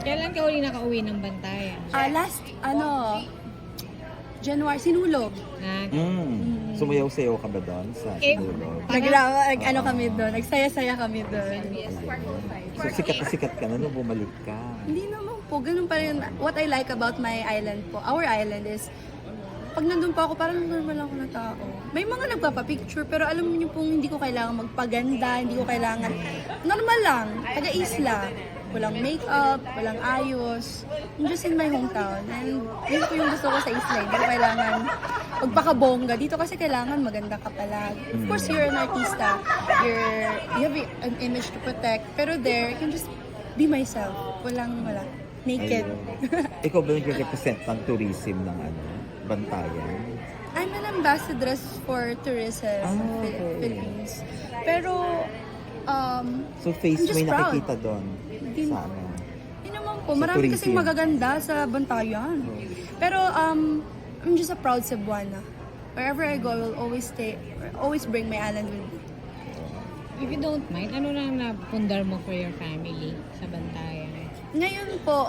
Kailan ka uli nakauwi ng Bantayan? Last, January, Sinulog. Ah, Sumayaw-sayaw ka ba doon sa Eh, Sinulog? Kami doon, nagsaya-saya kami doon. So sikat na sikat ka na nung bumalik ka. Hindi naman po, ganun pa rin. What I like about my island po, our island is, pag nandun po ako, parang normal ako na tao. May mga nagpapapicture, pero alam niyo pong hindi ko kailangan magpaganda, hindi ko kailangan, normal lang, taga-isla. Walang makeup, walang ayos. I'm just in my hometown. And yun po yung gusto ko sa isla. Hindi ko kailangan magpakabongga. Dito kasi kailangan maganda ka palagi. Of course, you're an artista. You have an image to protect. Pero there, you can just be myself. Wala. Naked. Ayun. Ikaw ba nag-represent ng tourism ng Bantayan? I'm an ambassadress for tourism okay. Philippines. Pero, So face I'm mo just yung proud. nakikita doon sa Yun naman po, Sa marami tourism. kasing magaganda sa Bantayan. Pero, I'm just a proud Cebuana. Wherever I go, I will always bring my island with me. if you don't mind, ano na napundar mo for your family sa Bantayan? Ngayon po,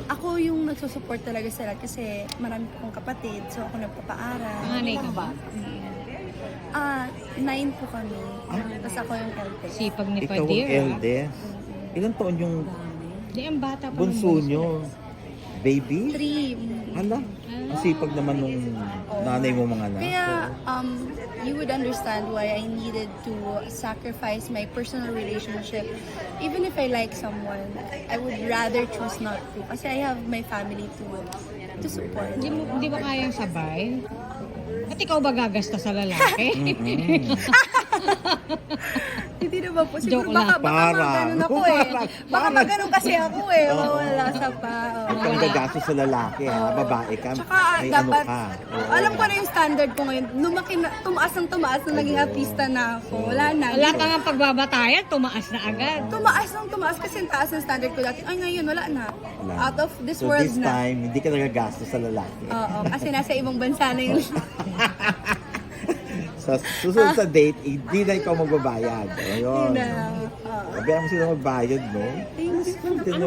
ako yung nagsusupport talaga sa lahat kasi marami po akong kapatid, so ako nagpapaaral. Panganay ka ba? 9 po kami. Tapos ako yung eldest. Sipag ni ikaw ang Padir. eldest. Ilan taon yung Di, ang bata pa. bunso nyo? Baby? 3. Hala, ang sipag naman nung nanay mo mga anak. Kaya, you would understand why I needed to sacrifice my personal relationship. Even if I like someone, I would rather choose not to. Kasi I have my family to support. Di ba kayang sabay? At ikaw ba gagasta sa lalaki? Hindi na ba po? Siguro Joke baka lang. maganon ako eh. Baka maganon kasi ako eh. Mawala sa pa. Ikaw ang gagasto sa lalaki ha, babae ka, Tsaka may dapat, ano ka. Oo. alam ko na yung standard ko ngayon. Lumaki na, tumaas ng tumaas na naging artista na ako. Wala na. Wala ka nga pagbabatayan, tumaas na agad. Tumaas kasi ang taas ng standard ko dati. Ay ngayon, wala na. Wala. Out of this So world this na. time, hindi ka nagagastos sa lalaki. Oo, kasi nasa ibang bansa na yun. Sa susunod sa date, hindi na ikaw magbabayad. Ayun. Yun na. Oo. Sabihan mo sila magbayad, no? Thanks. Hindi na